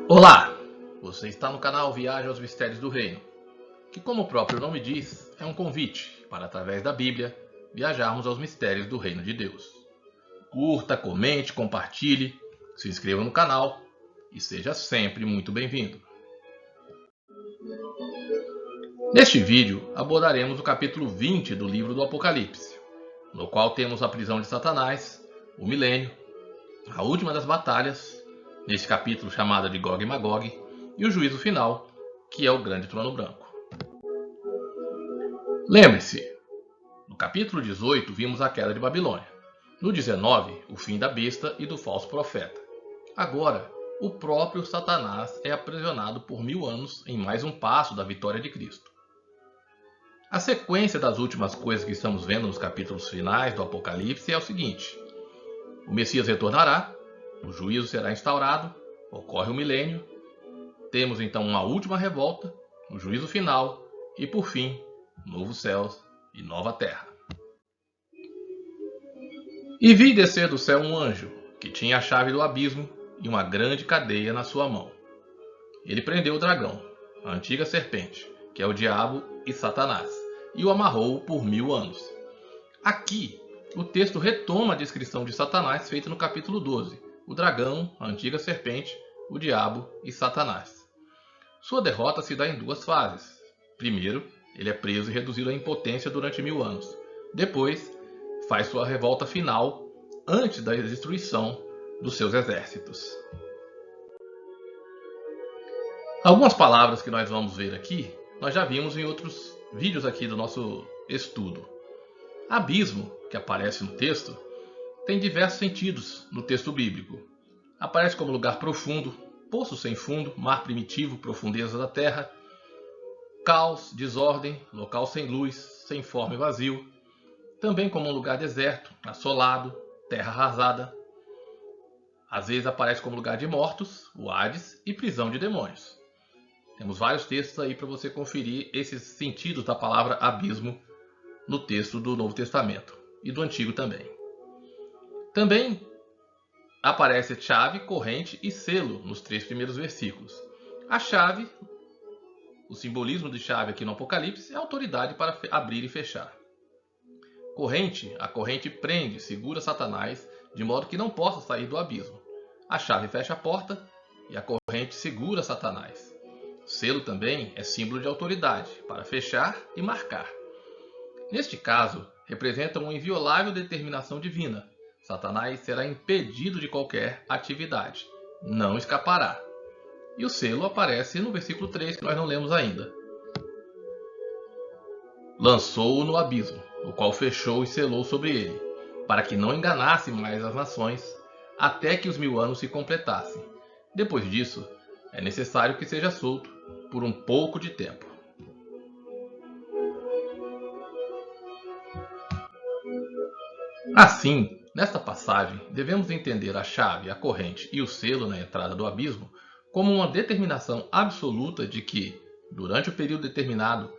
Olá! Você está no canal Viagem aos Mistérios do Reino, que, como o próprio nome diz, é um convite para, através da Bíblia, viajarmos aos mistérios do Reino de Deus. Curta, comente, compartilhe, se inscreva no canal e seja sempre muito bem-vindo. Neste vídeo abordaremos o capítulo 20 do livro do Apocalipse, no qual temos a prisão de Satanás, o milênio, a última das batalhas, neste capítulo chamada de Gog e Magog, e o juízo final, que é o grande trono branco. Lembre-se, no capítulo 18 vimos a queda de Babilônia, no 19 o fim da besta e do falso profeta. Agora, o próprio Satanás é aprisionado por 1000 anos em mais um passo da vitória de Cristo. A sequência das últimas coisas que estamos vendo nos capítulos finais do Apocalipse é o seguinte: o Messias retornará, o juízo será instaurado, ocorre o milênio, temos então uma última revolta, o juízo final e, por fim, novos céus e nova terra. E vi descer do céu um anjo, que tinha a chave do abismo e uma grande cadeia na sua mão. Ele prendeu o dragão, a antiga serpente, que é o diabo e Satanás, e o amarrou por 1000 anos. Aqui, o texto retoma a descrição de Satanás feita no capítulo 12, o dragão, a antiga serpente, o diabo e Satanás. Sua derrota se dá em duas fases. Primeiro, ele é preso e reduzido à impotência durante 1000 anos. Depois, faz sua revolta final antes da destruição dos seus exércitos. Algumas palavras que nós vamos ver aqui, nós já vimos em outros vídeos aqui do nosso estudo. Abismo, que aparece no texto, tem diversos sentidos no texto bíblico. Aparece como lugar profundo, poço sem fundo, mar primitivo, profundeza da terra, caos, desordem, local sem luz, sem forma e vazio. Também como um lugar deserto, assolado, terra arrasada. Às vezes aparece como lugar de mortos, o Hades, e prisão de demônios. Temos vários textos aí para você conferir esses sentidos da palavra abismo no texto do Novo Testamento e do Antigo também. Também aparece chave, corrente e selo nos 3 primeiros versículos. A chave, o simbolismo de chave aqui no Apocalipse, é a autoridade para abrir e fechar. Corrente, a corrente prende, segura Satanás de modo que não possa sair do abismo. A chave fecha a porta e a corrente segura Satanás. Selo também é símbolo de autoridade para fechar e marcar. Neste caso, representa uma inviolável determinação divina. Satanás será impedido de qualquer atividade, não escapará. E o selo aparece no versículo 3, que nós não lemos ainda. Lançou-o no abismo, o qual fechou e selou sobre ele, para que não enganasse mais as nações, até que os 1000 anos se completassem. Depois disso, é necessário que seja solto por um pouco de tempo. Assim, nesta passagem, devemos entender a chave, a corrente e o selo na entrada do abismo como uma determinação absoluta de que, durante o período determinado,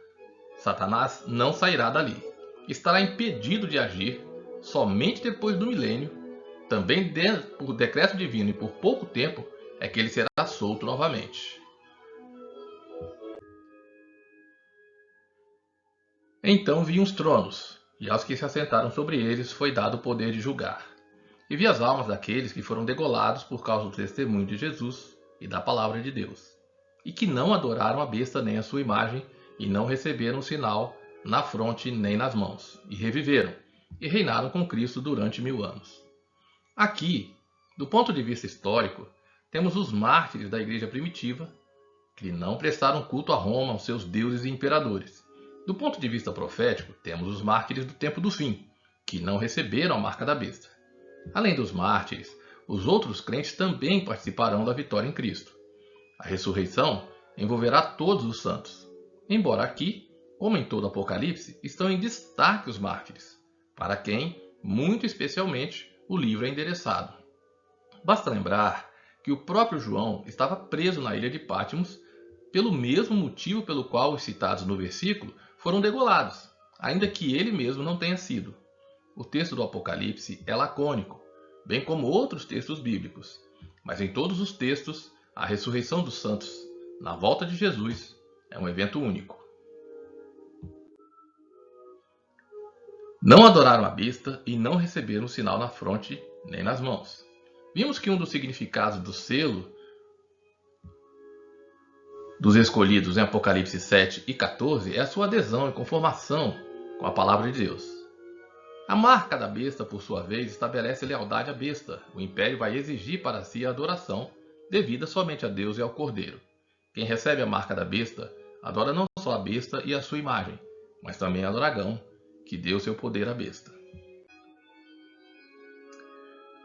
Satanás não sairá dali. Estará impedido de agir somente depois do milênio, também por decreto divino e por pouco tempo, é que ele será solto novamente. Então vi uns tronos, e aos que se assentaram sobre eles foi dado o poder de julgar. E vi as almas daqueles que foram degolados por causa do testemunho de Jesus e da palavra de Deus, e que não adoraram a besta nem a sua imagem, e não receberam sinal na fronte nem nas mãos, e reviveram, e reinaram com Cristo durante 1000 anos. Aqui, do ponto de vista histórico, temos os mártires da igreja primitiva, que não prestaram culto a Roma, aos seus deuses e imperadores. Do ponto de vista profético, temos os mártires do tempo do fim, que não receberam a marca da besta. Além dos mártires, os outros crentes também participarão da vitória em Cristo. A ressurreição envolverá todos os santos, embora aqui, como em todo o Apocalipse, estão em destaque os mártires, para quem, muito especialmente, o livro é endereçado. Basta lembrar que o próprio João estava preso na ilha de Patmos pelo mesmo motivo pelo qual os citados no versículo foram degolados, ainda que ele mesmo não tenha sido. O texto do Apocalipse é lacônico, bem como outros textos bíblicos, mas em todos os textos a ressurreição dos santos na volta de Jesus é um evento único. Não adoraram a besta e não receberam o sinal na fronte nem nas mãos. Vimos que um dos significados do selo dos escolhidos em Apocalipse 7 e 14 é a sua adesão e conformação com a palavra de Deus. A marca da besta, por sua vez, estabelece lealdade à besta. O império vai exigir para si a adoração devida somente a Deus e ao Cordeiro. Quem recebe a marca da besta adora não só a besta e a sua imagem, mas também ao dragão, que deu seu poder à besta.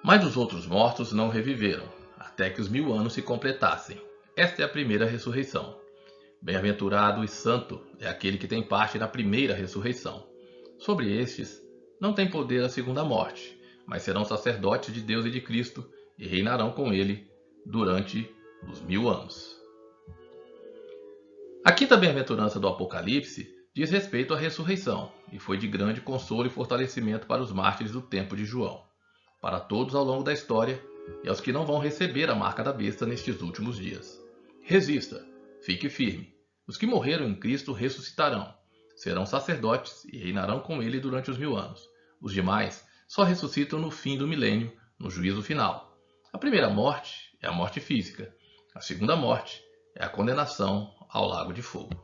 Mas os outros mortos não reviveram, até que os 1000 anos se completassem. Esta é a primeira ressurreição. Bem-aventurado e santo é aquele que tem parte na primeira ressurreição. Sobre estes não tem poder a segunda morte, mas serão sacerdotes de Deus e de Cristo e reinarão com ele durante os 1000 anos. A quinta bem-aventurança do Apocalipse diz respeito à ressurreição e foi de grande consolo e fortalecimento para os mártires do tempo de João, para todos ao longo da história e aos que não vão receber a marca da besta nestes últimos dias. Resista, fique firme. Os que morreram em Cristo ressuscitarão, serão sacerdotes e reinarão com ele durante os 1000 anos. Os demais só ressuscitam no fim do milênio, no juízo final. A primeira morte é a morte física. A segunda morte é a condenação ao lago de fogo.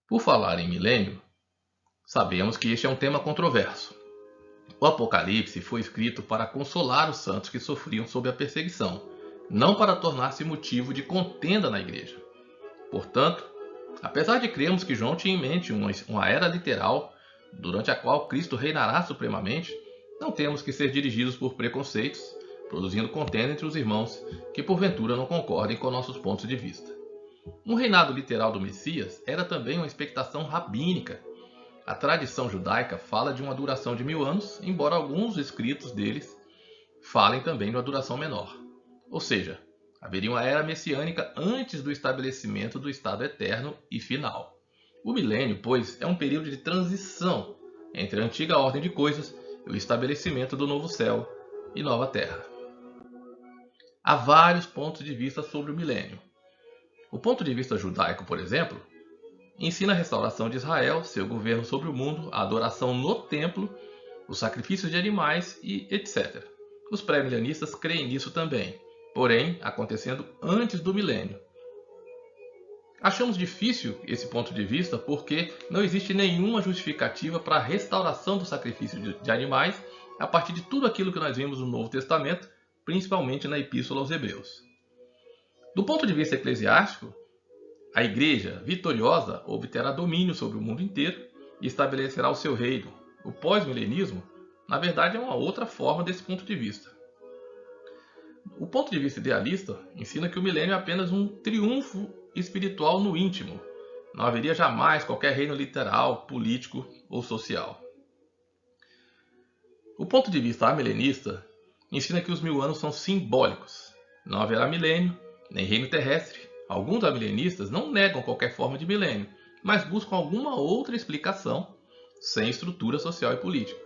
Por falar em milênio, sabemos que este é um tema controverso. O Apocalipse foi escrito para consolar os santos que sofriam sob a perseguição, não para tornar-se motivo de contenda na igreja. Portanto, apesar de crermos que João tinha em mente uma era literal, durante a qual Cristo reinará supremamente, não temos que ser dirigidos por preconceitos, produzindo contenda entre os irmãos que porventura não concordem com nossos pontos de vista. Um reinado literal do Messias era também uma expectação rabínica. A tradição judaica fala de uma duração de 1000 anos, embora alguns escritos deles falem também de uma duração menor. Ou seja, haveria uma era messiânica antes do estabelecimento do estado eterno e final. O milênio, pois, é um período de transição entre a antiga ordem de coisas e o estabelecimento do novo céu e nova terra. Há vários pontos de vista sobre o milênio. O ponto de vista judaico, por exemplo, ensina a restauração de Israel, seu governo sobre o mundo, a adoração no templo, os sacrifícios de animais e etc. Os pré-milenistas creem nisso também, porém acontecendo antes do milênio. Achamos difícil esse ponto de vista porque não existe nenhuma justificativa para a restauração do sacrifício de animais a partir de tudo aquilo que nós vimos no Novo Testamento, principalmente na Epístola aos Hebreus. Do ponto de vista eclesiástico, a igreja vitoriosa obterá domínio sobre o mundo inteiro e estabelecerá o seu reino. O pós-milenismo, na verdade, é uma outra forma desse ponto de vista. O ponto de vista idealista ensina que o milênio é apenas um triunfo espiritual no íntimo. Não haveria jamais qualquer reino literal, político ou social. O ponto de vista amilenista ensina que os 1000 anos são simbólicos. Não haverá milênio, nem reino terrestre. Alguns amilenistas não negam qualquer forma de milênio, mas buscam alguma outra explicação sem estrutura social e política.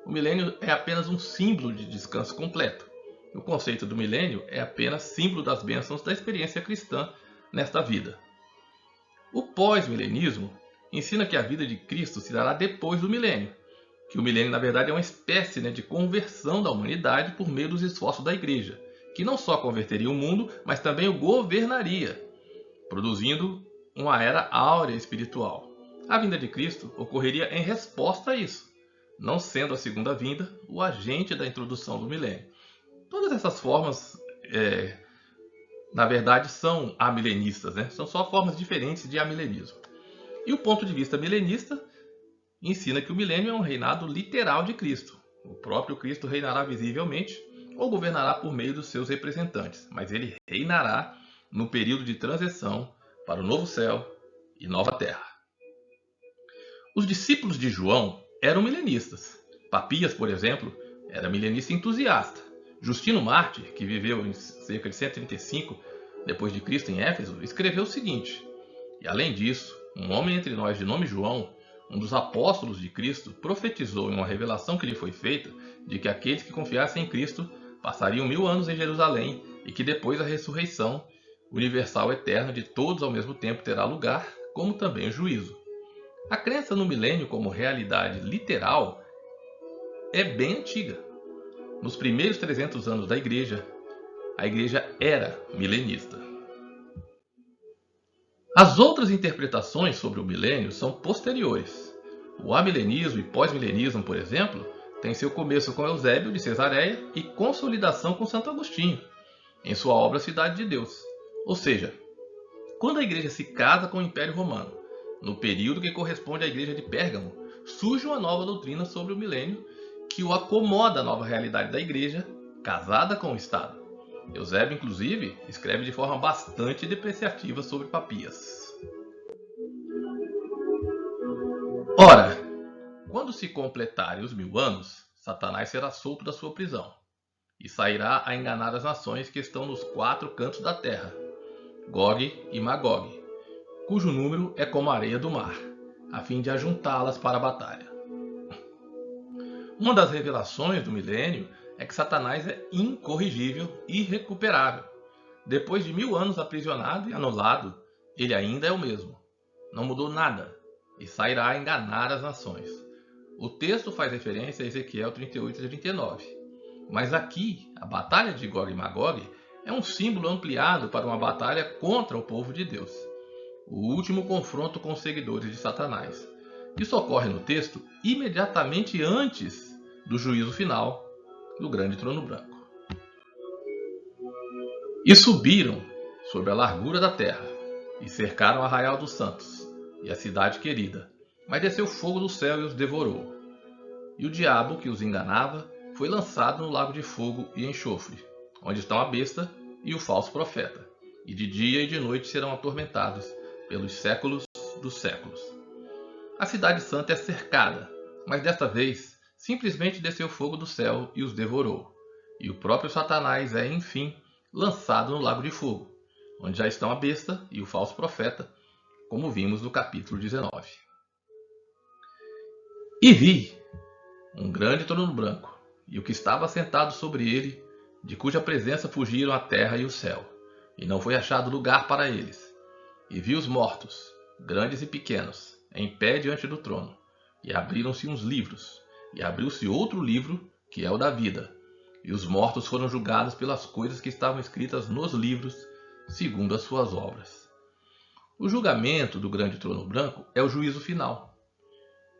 O milênio é apenas um símbolo de descanso completo. O conceito do milênio é apenas símbolo das bênçãos da experiência cristã nesta vida. O pós-milenismo ensina que a vida de Cristo se dará depois do milênio, que o milênio na verdade é uma espécie de conversão da humanidade por meio dos esforços da igreja, que não só converteria o mundo, mas também o governaria, produzindo uma era áurea espiritual. A vinda de Cristo ocorreria em resposta a isso, não sendo a segunda vinda o agente da introdução do milênio. Todas essas formas, na verdade, são amilenistas, né? São só formas diferentes de amilenismo. E o ponto de vista milenista ensina que o milênio é um reinado literal de Cristo. O próprio Cristo reinará visivelmente ou governará por meio dos seus representantes, mas ele reinará no período de transição para o novo céu e nova terra. Os discípulos de João eram milenistas. Papias, por exemplo, era milenista entusiasta. Justino Mártir, que viveu em cerca de 135 depois de Cristo em Éfeso, escreveu o seguinte: e além disso, um homem entre nós de nome João, um dos apóstolos de Cristo, profetizou em uma revelação que lhe foi feita de que aqueles que confiassem em Cristo passariam 1000 anos em Jerusalém e que depois a ressurreição universal eterna de todos ao mesmo tempo terá lugar, como também o juízo. A crença no milênio como realidade literal é bem antiga. Nos primeiros 300 anos da Igreja, a Igreja era milenista. As outras interpretações sobre o milênio são posteriores. O amilenismo e pós-milenismo, por exemplo, tem seu começo com Eusébio de Cesareia e consolidação com Santo Agostinho, em sua obra Cidade de Deus. Ou seja, quando a Igreja se casa com o Império Romano, no período que corresponde à Igreja de Pérgamo, surge uma nova doutrina sobre o milênio que o acomoda à nova realidade da Igreja, casada com o Estado. Eusébio, inclusive, escreve de forma bastante depreciativa sobre Papias. Ora, quando se completarem os 1000 anos, Satanás será solto da sua prisão e sairá a enganar as nações que estão nos 4 cantos da terra, Gog e Magog, cujo número é como a areia do mar, a fim de ajuntá-las para a batalha. Uma das revelações do milênio é que Satanás é incorrigível e irrecuperável. Depois de 1000 anos aprisionado e anulado, ele ainda é o mesmo. Não mudou nada e sairá a enganar as nações. O texto faz referência a Ezequiel 38 e 39. Mas aqui, a batalha de Gog e Magog é um símbolo ampliado para uma batalha contra o povo de Deus. O último confronto com os seguidores de Satanás. Isso ocorre no texto imediatamente antes do juízo final do grande trono branco. E subiram sobre a largura da terra, e cercaram o arraial dos santos, e a cidade querida. Mas desceu fogo do céu e os devorou. E o diabo que os enganava foi lançado no lago de fogo e enxofre, onde estão a besta e o falso profeta, e de dia e de noite serão atormentados pelos séculos dos séculos. A cidade santa é cercada, mas desta vez simplesmente desceu fogo do céu e os devorou. E o próprio Satanás é, enfim, lançado no lago de fogo, onde já estão a besta e o falso profeta, como vimos no capítulo 19. E vi um grande trono branco, e o que estava sentado sobre ele, de cuja presença fugiram a terra e o céu, e não foi achado lugar para eles. E vi os mortos, grandes e pequenos, em pé diante do trono, e abriram-se uns livros, e abriu-se outro livro, que é o da vida, e os mortos foram julgados pelas coisas que estavam escritas nos livros, segundo as suas obras. O julgamento do grande trono branco é o juízo final.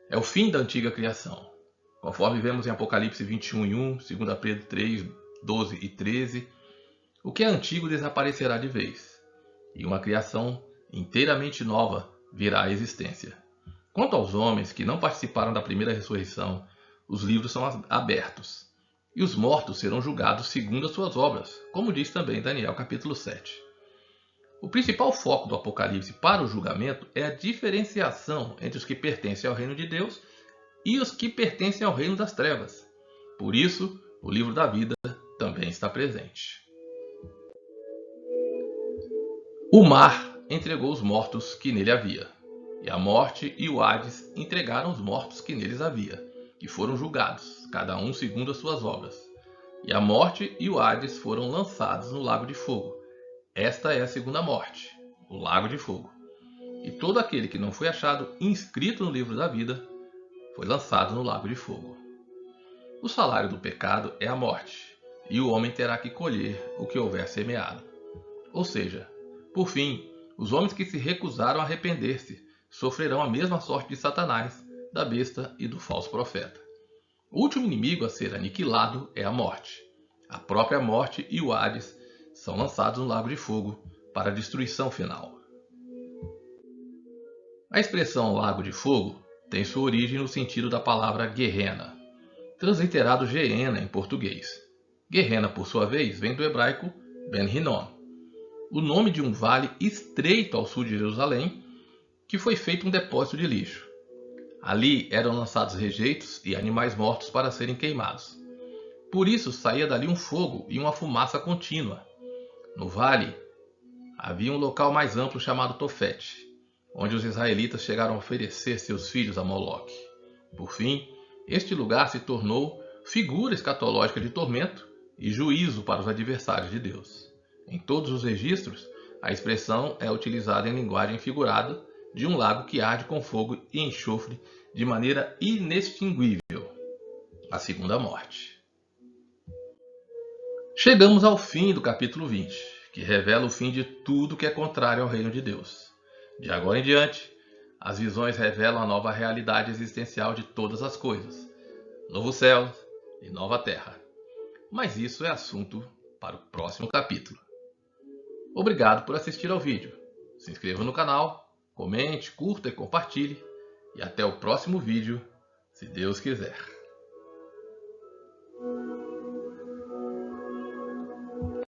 É o fim da antiga criação. Conforme vemos em Apocalipse 21 e 1, 2 Pedro 3, 12 e 13, o que é antigo desaparecerá de vez, e uma criação inteiramente nova virá à existência. Quanto aos homens que não participaram da primeira ressurreição, os livros são abertos, e os mortos serão julgados segundo as suas obras, como diz também Daniel capítulo 7. O principal foco do Apocalipse para o julgamento é a diferenciação entre os que pertencem ao reino de Deus e os que pertencem ao reino das trevas. Por isso, o livro da vida também está presente. O mar entregou os mortos que nele havia, e a morte e o Hades entregaram os mortos que neles havia, e foram julgados, cada um segundo as suas obras. E a morte e o Hades foram lançados no lago de fogo. Esta é a segunda morte, o lago de fogo. E todo aquele que não foi achado inscrito no livro da vida foi lançado no lago de fogo. O salário do pecado é a morte, e o homem terá que colher o que houver semeado. Ou seja, por fim, os homens que se recusaram a arrepender-se sofrerão a mesma sorte de Satanás, da besta e do falso profeta. O último inimigo a ser aniquilado é a morte. A própria morte e o Hades são lançados no lago de fogo para a destruição final. A expressão lago de fogo tem sua origem no sentido da palavra Guerrena, transliterado Geena em português. Guerrena, por sua vez, vem do hebraico Ben Hinnom, o nome de um vale estreito ao sul de Jerusalém, que foi feito um depósito de lixo. Ali eram lançados rejeitos e animais mortos para serem queimados. Por isso saía dali um fogo e uma fumaça contínua. No vale havia um local mais amplo chamado Tofete, onde os israelitas chegaram a oferecer seus filhos a Moloque. Por fim, este lugar se tornou figura escatológica de tormento e juízo para os adversários de Deus. Em todos os registros, a expressão é utilizada em linguagem figurada de um lago que arde com fogo e enxofre de maneira inextinguível, a segunda morte. Chegamos ao fim do capítulo 20, que revela o fim de tudo que é contrário ao reino de Deus. De agora em diante, as visões revelam a nova realidade existencial de todas as coisas, novo céu e nova terra. Mas isso é assunto para o próximo capítulo. Obrigado por assistir ao vídeo. Se inscreva no canal, comente, curta e compartilhe. E até o próximo vídeo, se Deus quiser.